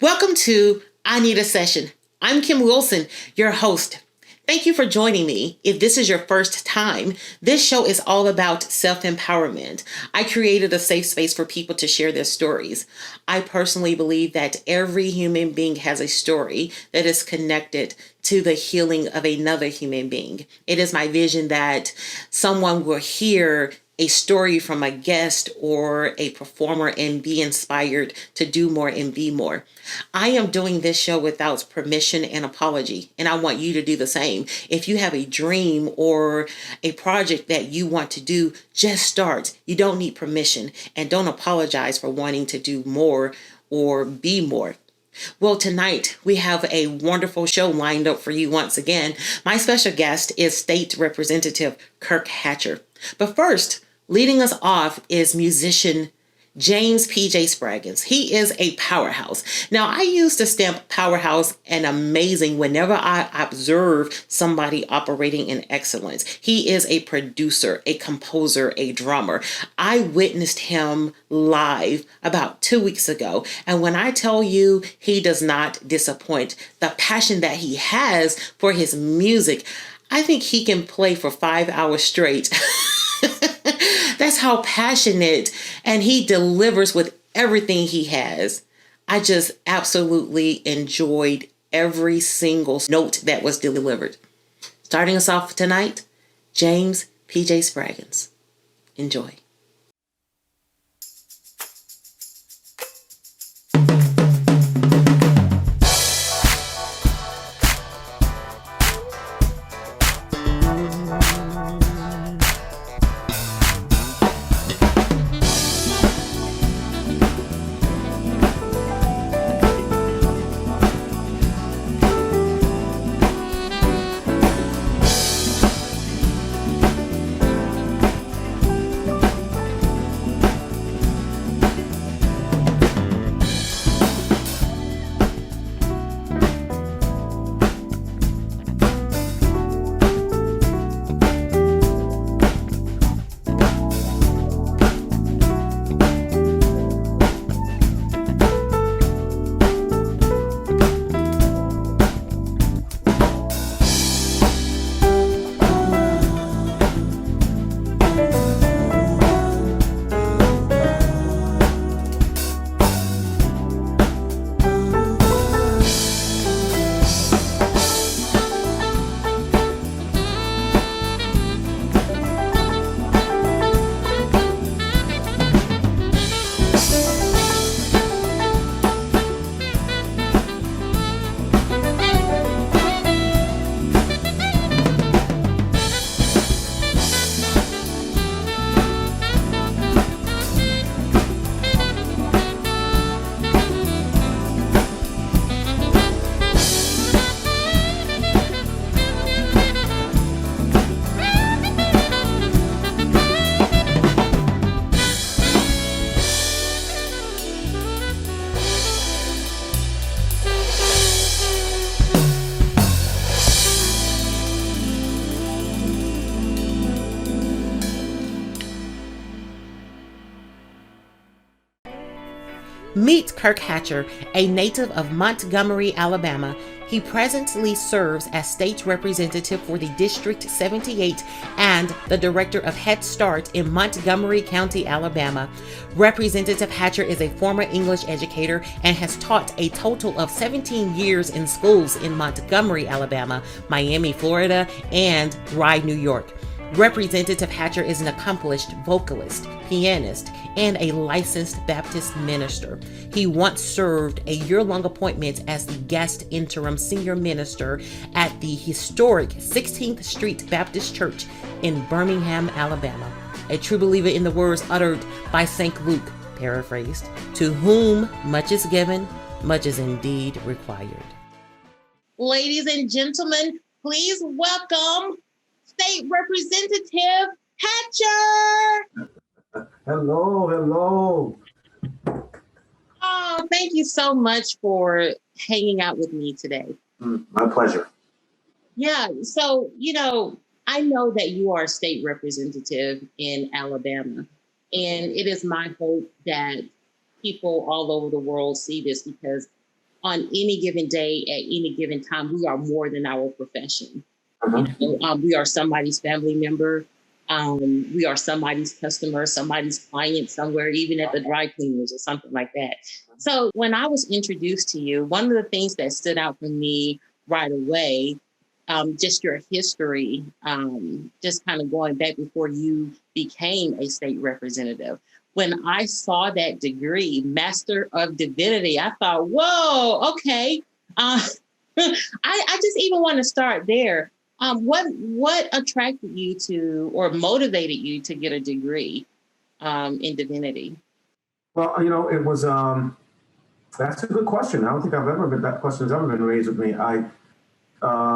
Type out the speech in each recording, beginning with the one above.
Welcome to I Need a Session. I'm Kim Wilson, your host. Thank you for joining me. If this is your first time, this show is all about self-empowerment. I created a safe space for people to share their stories. I personally believe that every human being has a story that is connected to the healing of another human being. It is my vision that someone will hear a story from a guest or a performer and be inspired to do more and be more. I am doing this show without permission and apology, and I want you to do the same. If you have a dream or a project that you want to do, just start. You don't need permission, and don't apologize for wanting to do more or be more. Well, tonight we have a wonderful show lined up for you once again. My special guest is State Representative Kirk Hatcher. But first, leading us off is musician James P.J. Spraggins. He is a powerhouse. Now, I use the stamp powerhouse and amazing whenever I observe somebody operating in excellence. He is a producer, a composer, a drummer. I witnessed him live about 2 weeks ago. And when I tell you he does not disappoint, the passion that he has for his music, I think he can play for 5 hours straight. That's how passionate, and he delivers with everything he has. I just absolutely enjoyed every single note that was delivered. Starting us off tonight, James P.J. Spraggins. Enjoy. Meet Kirk Hatcher, a native of Montgomery, Alabama. He presently serves as state representative for the District 78 and the director of Head Start in Montgomery County, Alabama. Representative Hatcher is a former English educator and has taught a total of 17 years in schools in Montgomery, Alabama, Miami, Florida, and Rye, New York. Representative Hatcher is an accomplished vocalist, pianist, and a licensed Baptist minister. He once served a year-long appointment as the guest interim senior minister at the historic 16th Street Baptist Church in Birmingham, Alabama. A true believer in the words uttered by St. Luke, paraphrased, "To whom much is given, much is indeed required." Ladies and gentlemen, please welcome State Representative Hatcher. Hello. Oh, thank you so much for hanging out with me today. My pleasure. Yeah, so, I know that you are a state representative in Alabama, and it is my hope that people all over the world see this because on any given day, at any given time, we are more than our profession. We are somebody's family member. We are somebody's customer, somebody's client somewhere, even at the dry cleaners or something like that. So when I was introduced to you, one of the things that stood out for me right away, just your history, just kind of going back before you became a state representative. When I saw that degree, Master of Divinity, I thought, whoa, okay. I just even want to start there. What attracted you to or motivated you to get a degree in divinity? Well, it was, that's a good question. I don't think that question's ever been raised with me.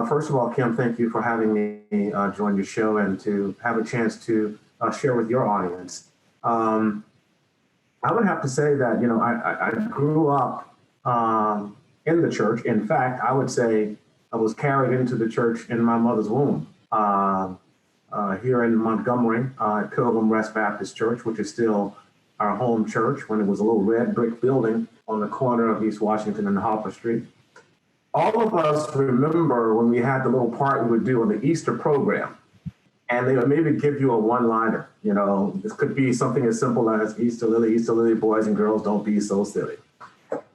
First of all, Kim, thank you for having me join your show and to have a chance to share with your audience. I would have to say that, I grew up in the church. In fact, I would say I was carried into the church in my mother's womb here in Montgomery at Pilgrim Rest Baptist Church, which is still our home church when it was a little red brick building on the corner of East Washington and Harper Street. All of us remember when we had the little part we would do on the Easter program, and they would maybe give you a one-liner. This could be something as simple as Easter Lily, boys and girls, don't be so silly.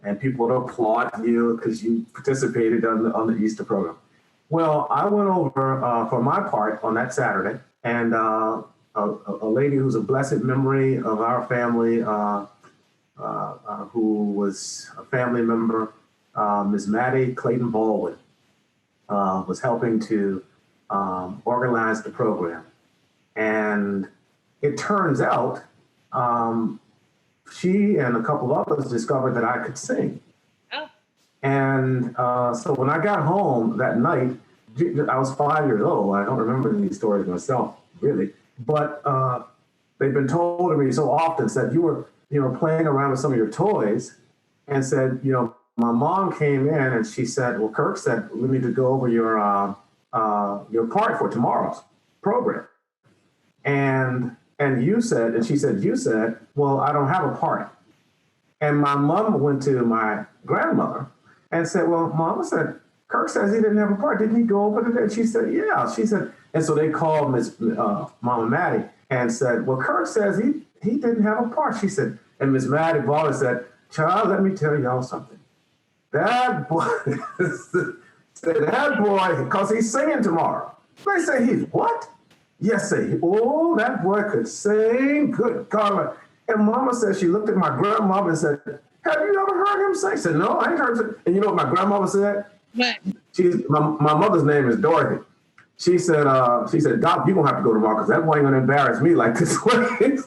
And people would applaud you because you participated on the Easter program. Well, I went over for my part on that Saturday, and a lady who's a blessed memory of our family, who was a family member, Ms. Maddie Clayton Baldwin, was helping to organize the program. And it turns out she and a couple of others discovered that I could sing. Oh. And so when I got home that night, I was 5 years old. I don't remember these stories myself, really. But they've been told to me so often, said, you were, playing around with some of your toys, and said, my mom came in and she said, well, Kirk said, we need to go over your part for tomorrow's program. And you said, and she said, you said, well, I don't have a part. And my mom went to my grandmother and said, well, Mama said, Kirk says he didn't have a part. Didn't he go over there? And she said, yeah. She said, and so they called Mama Maddie and said, well, Kirk says he didn't have a part. She said, and Miss Maddie Baldwin said, child, let me tell y'all something. That boy, that boy, because he's singing tomorrow. They say he's what? Yes, say, oh, that boy could sing. Good God. And Mama said, she looked at my grandmama and said, have you ever heard him sing? I said, no, I ain't heard it. And you know what my grandmama said? What? My mother's name is Dorothy. She said, Doc, you're going to have to go tomorrow because that boy ain't going to embarrass me like this way.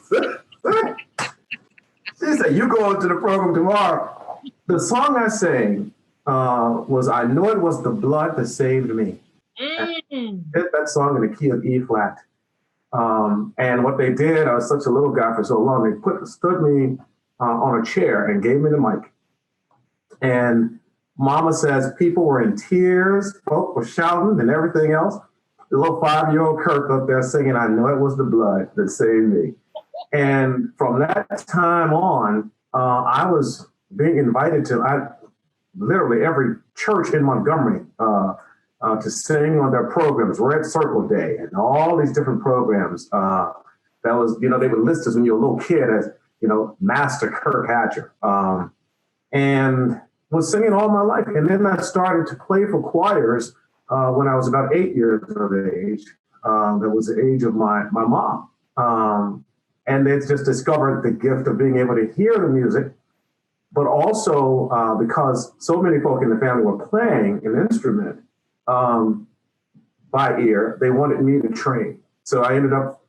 She said, you go into the program tomorrow. The song I sang was I Know It Was the Blood That Saved Me. Hit that song in the key of E flat. And what they did, I was such a little guy for so long, they stood me on a chair and gave me the mic. And Mama says people were in tears, folk were shouting and everything else. The little 5-year-old Kirk up there singing, I Know It Was the Blood That Saved Me. And from that time on, I was being invited to literally every church in Montgomery to sing on their programs, Red Circle Day, and all these different programs. That was, they would list us when you were a little kid as, Master Kirk Hatcher. And was singing all my life. And then I started to play for choirs when I was about 8 years of age. That was the age of my mom. And they just discovered the gift of being able to hear the music, but also because so many folk in the family were playing an instrument by ear, they wanted me to train. So I ended up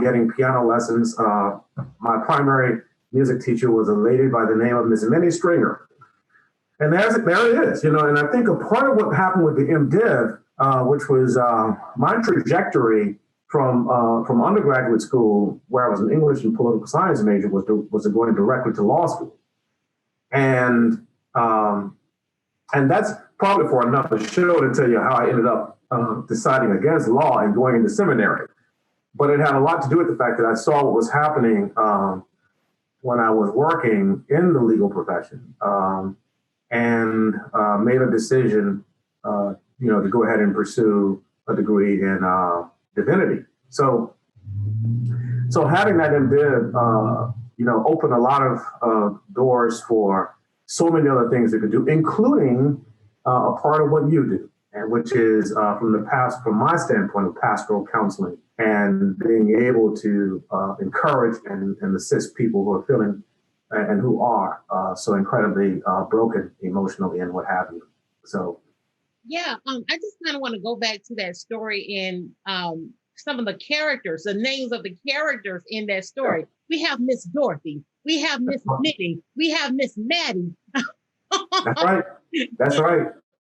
getting piano lessons. My primary music teacher was a lady by the name of Miss Minnie Stringer. And there it is, and I think a part of what happened with the MDiv, which was my trajectory from undergraduate school, where I was an English and political science major, was going directly to law school. And that's probably for another show to tell you how I ended up deciding against law and going into seminary. But it had a lot to do with the fact that I saw what was happening when I was working in the legal profession. and made a decision, to go ahead and pursue a degree in divinity. So having that in did, open a lot of doors for so many other things it could do, including a part of what you do, and which is from my standpoint of pastoral counseling and being able to encourage and assist people who are feeling and who are so incredibly broken emotionally and what have you. So. Yeah, I just kind of want to go back to that story and some of the characters, the names of the characters in that story. Yeah. We have Miss Dorothy, we have Miss Mitty, we have Miss Maddie. That's right. That's right.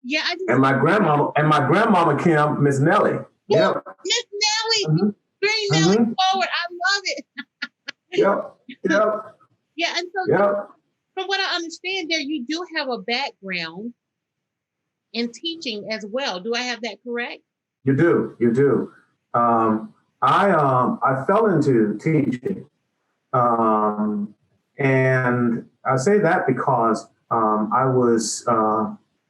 Yeah, and my grandmama Kim, Miss Nellie. Yeah, Miss Nellie, mm-hmm. Bring Nellie forward. I love it. Yep. Yeah, and so from what I understand, there you do have a background in teaching as well. Do I have that correct? You do. I fell into teaching, and I say that because I was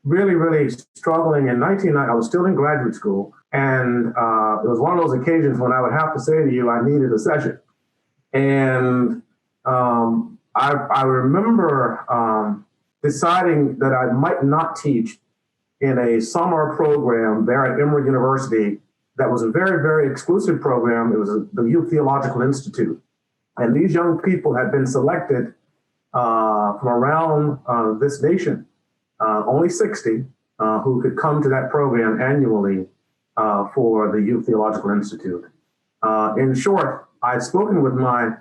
really, really struggling in 1990. I was still in graduate school, and it was one of those occasions when I would have to say to you, I needed a session. And I remember deciding that I might not teach in a summer program there at Emory University that was a very, very exclusive program. It was the Youth Theological Institute. And these young people had been selected from around this nation, only 60, who could come to that program annually for the Youth Theological Institute. In short, I'd spoken with my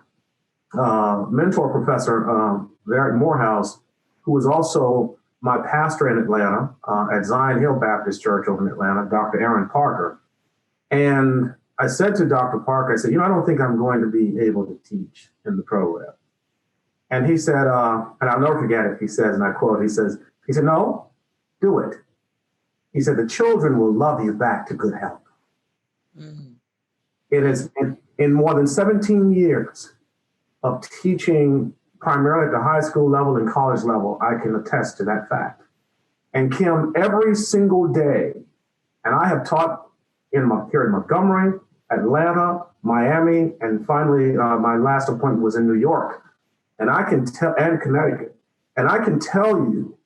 mentor professor there at Morehouse, who was also my pastor in Atlanta at Zion Hill Baptist Church over in Atlanta, Dr. Aaron Parker. And I said to Dr. Parker, I said, I don't think I'm going to be able to teach in the program. And he said, and I'll never forget it, he says, and I quote, he said, no, do it. He said, the children will love you back to good health. Mm-hmm. It is in more than 17 years of teaching primarily at the high school level and college level, I can attest to that fact. And Kim, every single day, and I have taught here in Montgomery, Atlanta, Miami, and finally my last appointment was in New York. And I can tell, and Connecticut. And I can tell you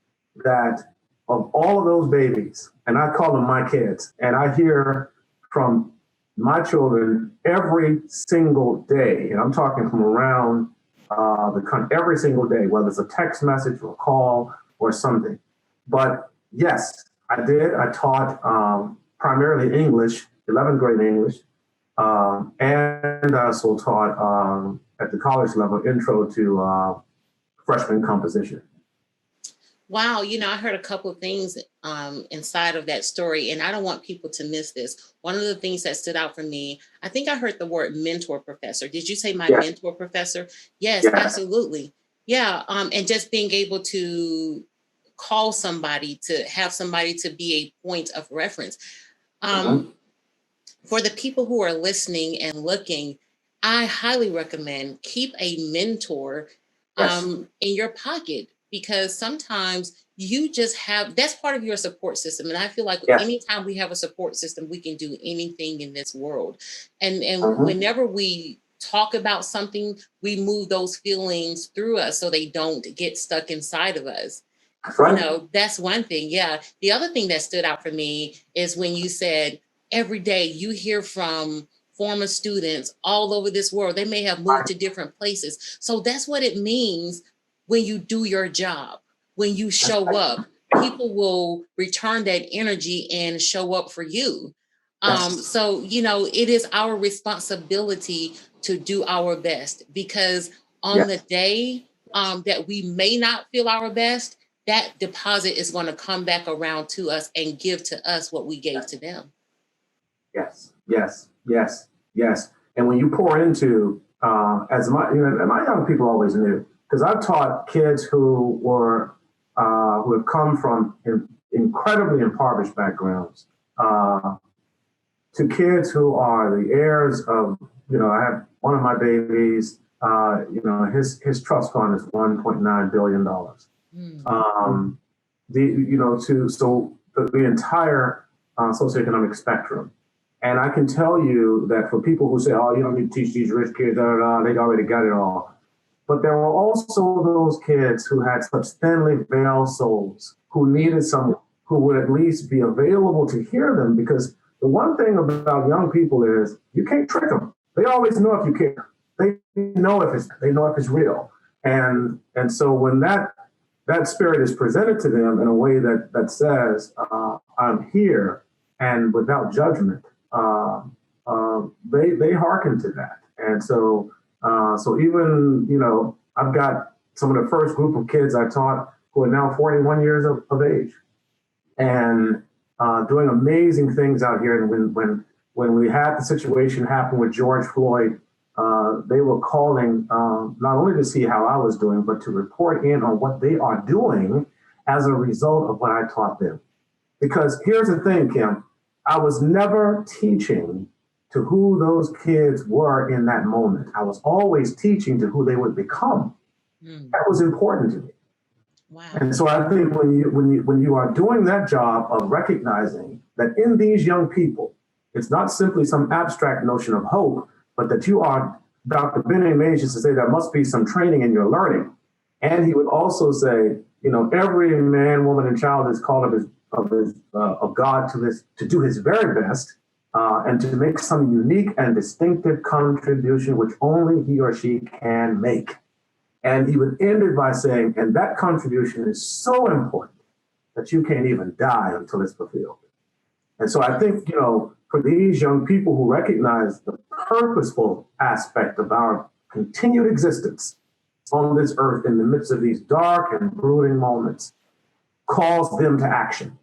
that of all of those babies, and I call them my kids, and I hear from my children every single day, and I'm talking from around the country every single day, whether it's a text message or a call or something. But yes, I did. I taught primarily English, 11th grade English, and I also taught at the college level intro to freshman composition. Wow, I heard a couple of things inside of that story, and I don't want people to miss this. One of the things that stood out for me, I think I heard the word mentor professor. Did you say my mentor professor? Yes, absolutely. Yeah, and just being able to call somebody, to have somebody to be a point of reference. For the people who are listening and looking, I highly recommend keep a mentor in your pocket, because sometimes you just have, that's part of your support system. And I feel like anytime we have a support system, we can do anything in this world. And whenever we talk about something, we move those feelings through us so they don't get stuck inside of us. Right. That's one thing. Yeah. The other thing that stood out for me is when you said every day you hear from former students all over this world. They may have moved to different places. So that's what it means when you do your job, when you show up, people will return that energy and show up for you. So, it is our responsibility to do our best, because on the day that we may not feel our best, that deposit is going to come back around to us and give to us what we gave to them. Yes. And when you pour into, as my young people always knew, because I've taught kids who have come from incredibly impoverished backgrounds, to kids who are the heirs of, I have one of my babies, his trust fund is $1.9 billion. the entire socioeconomic spectrum. And I can tell you that for people who say, oh, you don't need to teach these rich kids, they already got it all. But there were also those kids who had such thinly veiled souls who needed someone who would at least be available to hear them. Because the one thing about young people is you can't trick them. They always know if you care. They know if it's real. And so when that spirit is presented to them in a way that says, I'm here and without judgment, they hearken to that. And so even, I've got some of the first group of kids I taught who are now 41 years of age and doing amazing things out here. And when we had the situation happen with George Floyd, they were calling not only to see how I was doing, but to report in on what they are doing as a result of what I taught them. Because here's the thing, Kim, I was never teaching to who those kids were in that moment. I was always teaching to who they would become. That was important to me. Wow. And so I think when you are doing that job of recognizing that in these young people, it's not simply some abstract notion of hope, but that you are, Dr. Benny Mays used to say there must be some training in your learning. And he would also say, every man, woman, and child is called of God to do his very best and to make some unique and distinctive contribution which only he or she can make. And he would end it by saying, and that contribution is so important that you can't even die until it's fulfilled. And so I think, for these young people who recognize the purposeful aspect of our continued existence on this earth in the midst of these dark and brooding moments, calls them to action.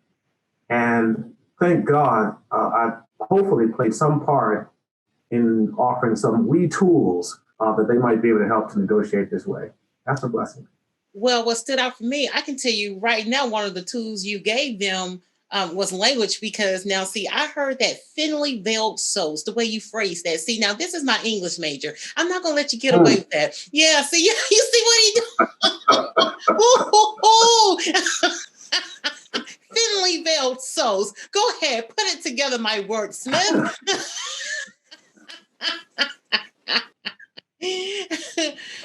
And thank God, I hopefully played some part in offering some wee tools that they might be able to help to negotiate this way. That's a blessing. Well, what stood out for me, I can tell you right now, one of the tools you gave them was language, because now, see, I heard that thinly veiled souls, the way you phrase that. See, now this is my English major. I'm not going to let you get away with that. Yeah, see, you see what he did? Thinly veiled souls. Go ahead, put it together, my wordsmith.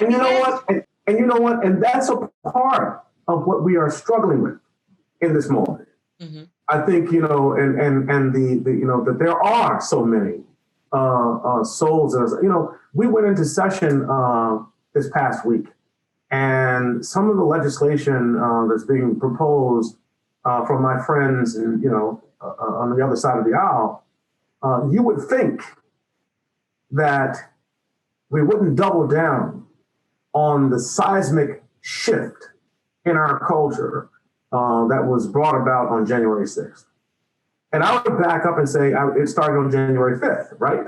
And you know what? And you know what? And that's a part of what we are struggling with in this moment. Mm-hmm. I think, that there are so many souls. We went into session this past week, and some of the legislation that's being proposed from my friends, and on the other side of the aisle, you would think that we wouldn't double down on the seismic shift in our culture that was brought about on January 6th. And I would back up and say it started on January 5th, right?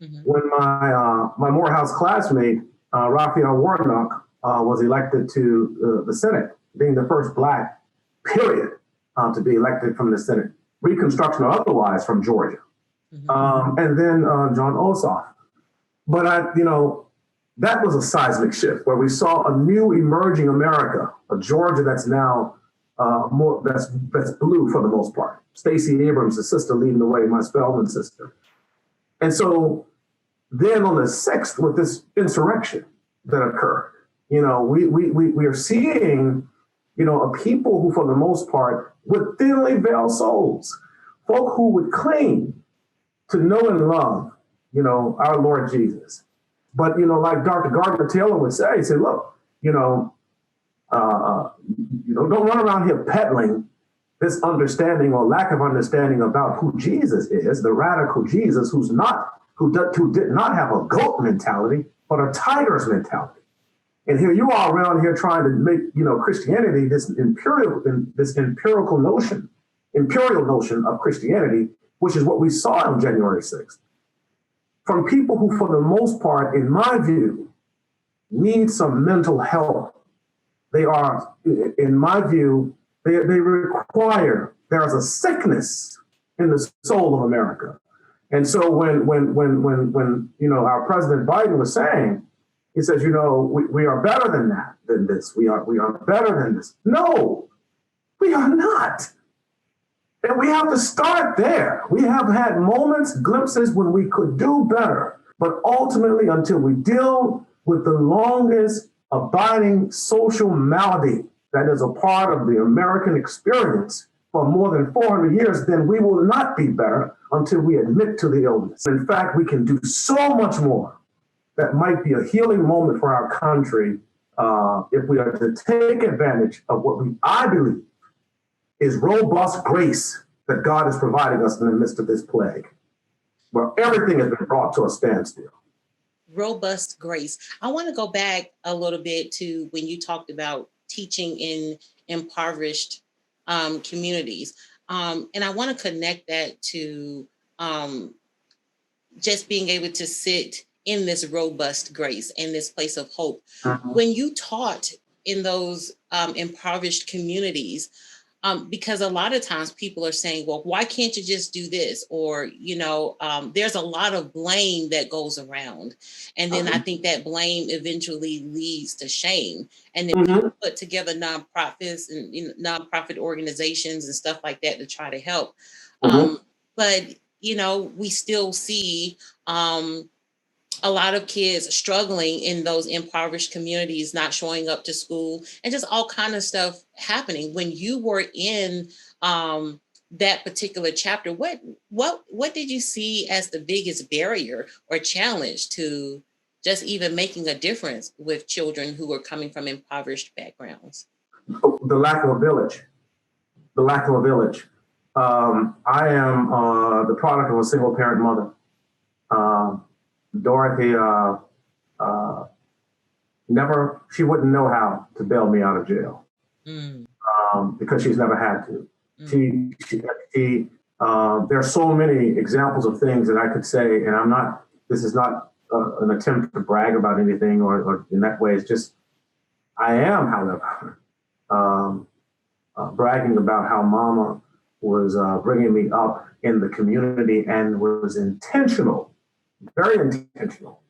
Mm-hmm. When my Morehouse classmate, Raphael Warnock, was elected to the Senate, being the first Black, period, to be elected from the Senate, Reconstruction or otherwise, from Georgia. Mm-hmm. And then John Ossoff. But that was a seismic shift where we saw a new emerging America, a Georgia that's now that's blue for the most part. Stacey Abrams, the sister leading the way, my Spelman sister. And so then on the 6th, with this insurrection that occurred, we are seeing, a people who, for the most part, with thinly veiled souls, folk who would claim to know and love, our Lord Jesus. But, like Dr. Gardner Taylor would say, he said, look, don't run around here peddling this understanding or lack of understanding about who Jesus is, the radical Jesus who did not have a goat mentality, but a tiger's mentality. And here you are around here trying to make, Christianity this imperial notion of Christianity, which is what we saw on January 6th. From people who, for the most part, in my view, need some mental help. They are, in my view, there is a sickness in the soul of America. And so when our President Biden was saying, he says, we are better than this. We are better than this. No, We are not. And we have to start there. We have had moments, glimpses when we could do better. But ultimately, until we deal with the longest abiding social malady that is a part of the American experience for more than 400 years, then we will not be better until we admit to the illness. In fact, we can do so much more that might be a healing moment for our country if we are to take advantage of what I believe is robust grace that God is providing us in the midst of this plague, where everything has been brought to a standstill. Robust grace. I want to go back a little bit to when you talked about teaching in impoverished communities. And I want to connect that to just being able to sit in this robust grace and this place of hope. Mm-hmm. When you taught in those impoverished communities, because a lot of times people are saying, well, why can't you just do this? Or, there's a lot of blame that goes around. And then I think that blame eventually leads to shame. And then people put together nonprofits and nonprofit organizations and stuff like that to try to help. But, we still see a lot of kids struggling in those impoverished communities, not showing up to school, and just all kind of stuff happening. When you were in that particular chapter, what did you see as the biggest barrier or challenge to just even making a difference with children who were coming from impoverished backgrounds? The lack of a village. The lack of a village. I am the product of a single parent mother. Dorothy she wouldn't know how to bail me out of jail because she's never had to. There are so many examples of things that I could say, and this is not an attempt to brag about anything or in that way. It's just, I am, however, bragging about how Mama was bringing me up in the community and was intentional, very intentional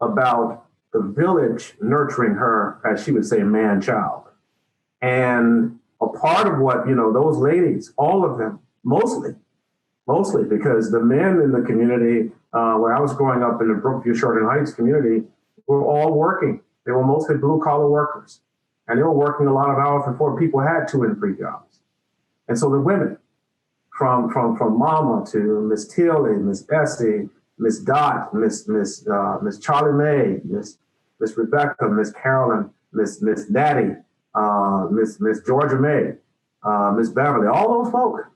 about the village nurturing her, as she would say, man-child. And a part of what, those ladies, all of them, mostly, because the men in the community where I was growing up in the Brookview Shorten Heights community were all working. They were mostly blue-collar workers. And they were working a lot of hours before people had 2 and 3 jobs. And so the women, from Mama to Miss Tilly, Miss Essie, Miss Dot, Miss Charlie Mae, Miss Rebecca, Miss Carolyn, Miss Natty, Miss Georgia May, Miss Beverly, all those folk,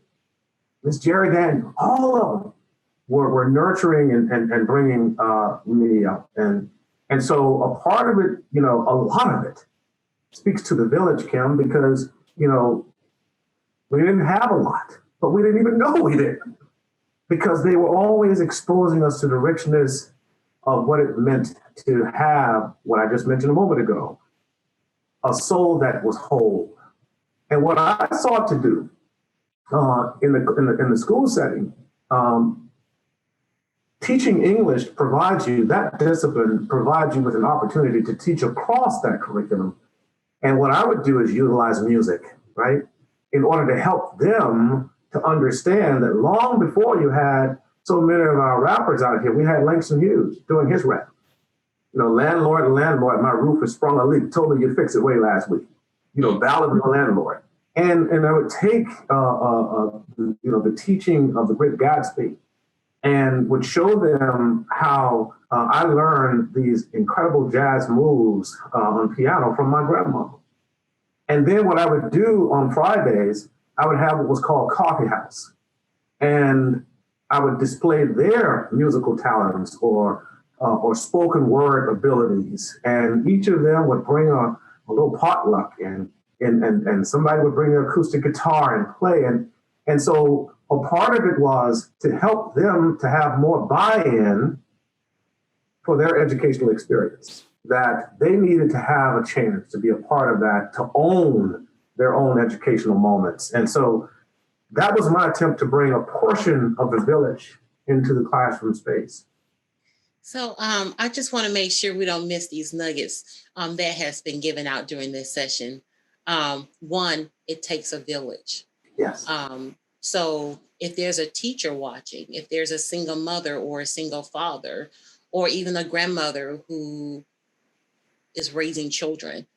Miss Jerry Daniel, all of them were nurturing and bringing me up. And so a part of it, a lot of it speaks to the village, Kim, because, we didn't have a lot, but we didn't even know we didn't, because they were always exposing us to the richness of what it meant to have what I just mentioned a moment ago, a soul that was whole. And what I sought to do in the school setting, teaching English provides you, that discipline provides you with an opportunity to teach across that curriculum. And what I would do is utilize music, right? In order to help them to understand that long before you had so many of our rappers out here, we had Langston Hughes doing his rap. Landlord, my roof has sprung a leak, told me you'd fix it way last week. Ballad of the Landlord. And I would take, the teaching of the great Gatsby and would show them how I learned these incredible jazz moves on piano from my grandmother. And then what I would do on Fridays, I would have what was called Coffee House. And I would display their musical talents or spoken word abilities. And each of them would bring a little potluck and somebody would bring an acoustic guitar and play. And so a part of it was to help them to have more buy-in for their educational experience, that they needed to have a chance to be a part of that, to own their own educational moments. And so that was my attempt to bring a portion of the village into the classroom space. So I just want to make sure we don't miss these nuggets that has been given out during this session. One, it takes a village. Yes. So if there's a teacher watching, if there's a single mother or a single father, or even a grandmother who is raising children,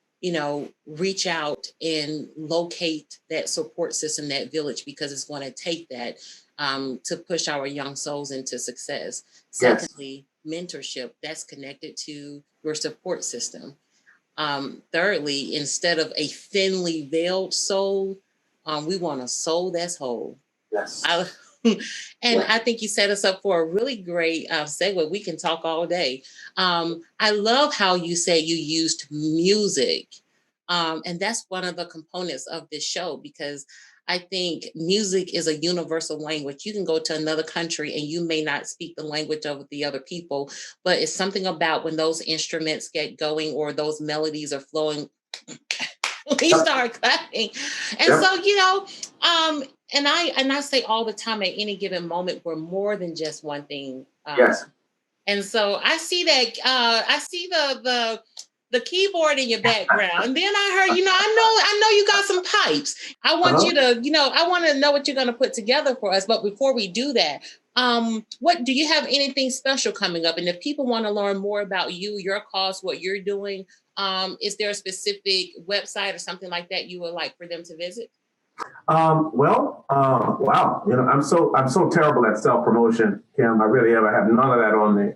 reach out and locate that support system, that village, because it's going to take that to push our young souls into success. Yes. Secondly, mentorship that's connected to your support system. Thirdly, instead of a thinly veiled soul, we want a soul that's whole. Yes. And I think you set us up for a really great segue. We can talk all day. I love how you said you used music. And that's one of the components of this show, because I think music is a universal language. You can go to another country and you may not speak the language of the other people, but it's something about when those instruments get going or those melodies are flowing, we start clapping. And so, and I say all the time, at any given moment, we're more than just one thing. Yes. And so I see that I see the keyboard in your background. And then I heard, I know you got some pipes. I want you to, I want to know what you're going to put together for us. But before we do that, what do you have anything special coming up? And if people want to learn more about you, your cause, what you're doing, is there a specific website or something like that you would like for them to visit? Wow. I'm so terrible at self-promotion, Kim. I really am. I have none of that on me.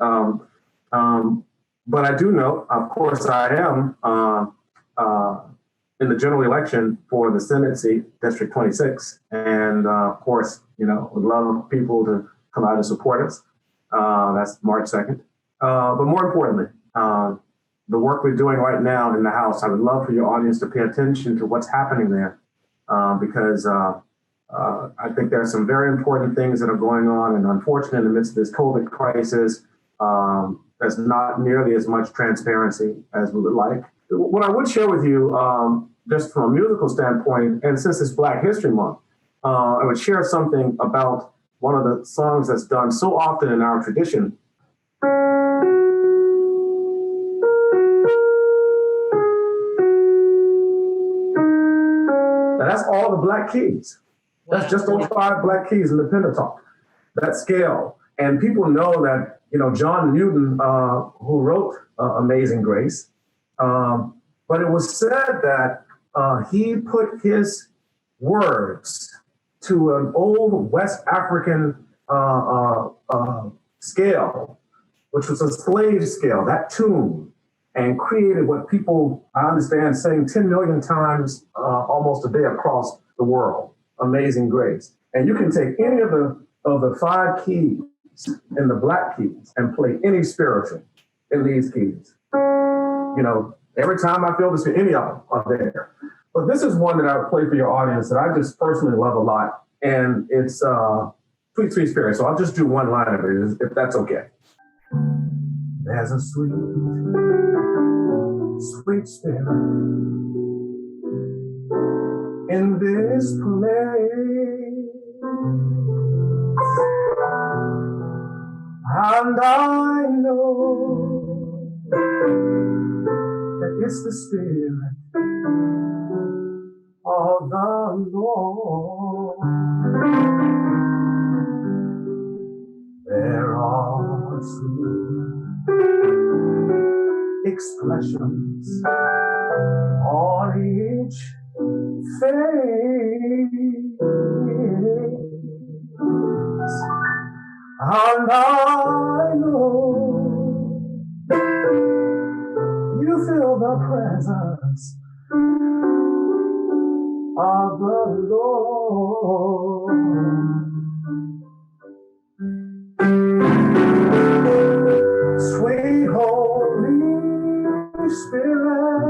But I do know, of course, I am in the general election for the Senate seat, District 26. And of course, would love people to come out and support us. That's March 2nd. But more importantly, the work we're doing right now in the House, I would love for your audience to pay attention to what's happening there. Because I think there are some very important things that are going on. And unfortunately, in the midst of this COVID crisis, there's not nearly as much transparency as we would like. What I would share with you, just from a musical standpoint, and since it's Black History Month, I would share something about one of the songs that's done so often in our tradition. Now, that's all the black keys. That's just those 5 black keys in the pentatonic, that scale. And people know that, John Newton, who wrote Amazing Grace, but it was said that he put his words to an old West African scale, which was a slave scale, that tune, and created what people, I understand, saying 10 million times almost a day across the world, Amazing Grace. And you can take any of the 5 keys in the black keys and play any spiritual in these keys. Every time I feel this, any of them are there. But this is one that I would play for your audience that I just personally love a lot. And it's Sweet, Sweet Spirit. So I'll just do one line of it, if that's okay. There's a sweet, sweet spirit in this place, and I know that it's the Spirit of the Lord. There are sweet expressions on each face, and I know you feel the presence of the Lord. Sweet Holy Spirit,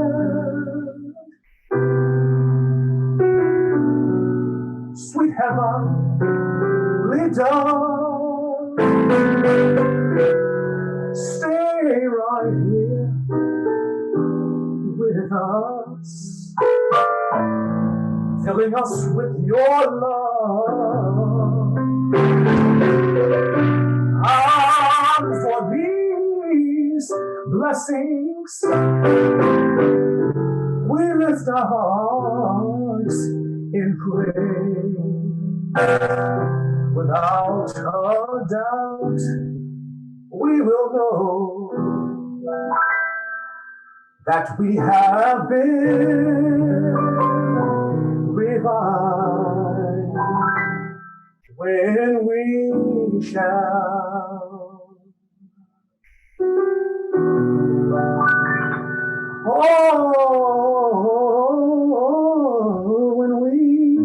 sweet heavenly dove, stay right here with us, filling us with your love. And for these blessings we lift our hearts in prayer. Without a doubt, we will know that we have been revived when we shall. Oh, when we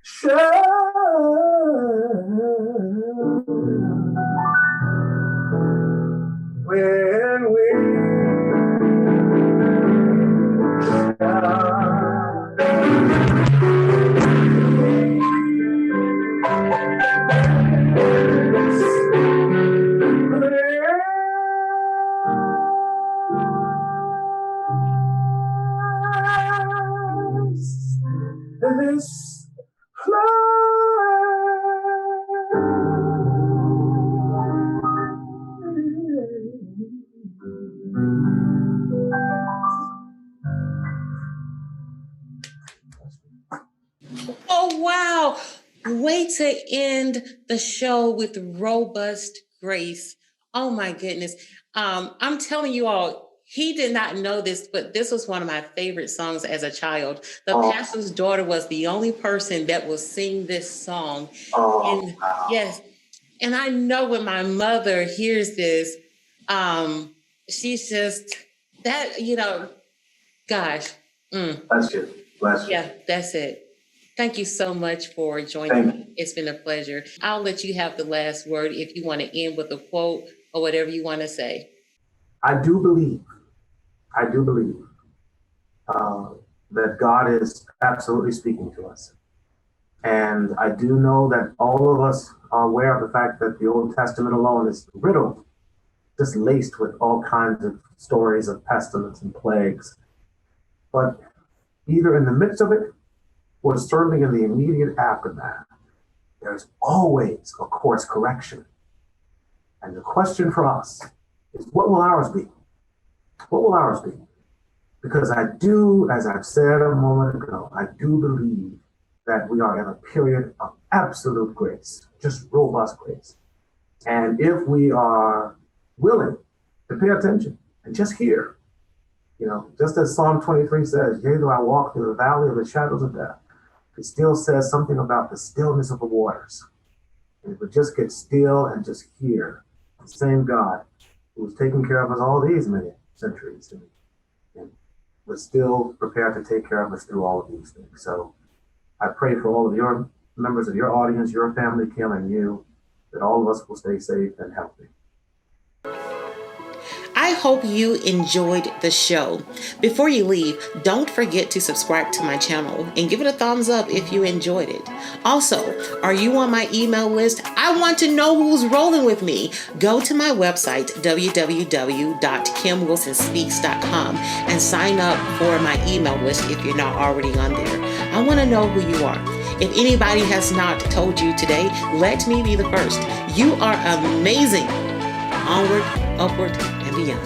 shall. When we this Oh, wow. Way to end the show with robust grace. Oh, my goodness. I'm telling you all, he did not know this, but this was one of my favorite songs as a child. The pastor's daughter was the only person that will sing this song. And yes, and I know when my mother hears this, she's just that, gosh. Bless you. Bless you. Yeah, that's it. Thank you so much for joining me. It's been a pleasure. I'll let you have the last word if you want to end with a quote or whatever you want to say. I do believe that God is absolutely speaking to us. And I do know that all of us are aware of the fact that the Old Testament alone is riddled, just laced with all kinds of stories of pestilence and plagues. But either in the midst of it, or certainly in the immediate aftermath, there's always a course correction. And the question for us is, what will ours be? What will ours be? Because I do, as I've said a moment ago, I do believe that we are in a period of absolute grace, just robust grace. And if we are willing to pay attention and just hear, just as Psalm 23 says, yea, though I walk through the valley of the shadows of death, it still says something about the stillness of the waters. And if we just get still and just hear the same God who's taken care of us all these many centuries and was still prepared to take care of us through all of these things. So I pray for all of your members of your audience, your family, Kim, and you, that all of us will stay safe and healthy. I hope you enjoyed the show. Before you leave, don't forget to subscribe to my channel and give it a thumbs up if you enjoyed it. Also, are you on my email list? I want to know who's rolling with me. Go to my website, www.kimwilsonspeaks.com, and sign up for my email list if you're not already on there. I want to know who you are. If anybody has not told you today, let me be the first. You are amazing. Onward, upward, and beyond.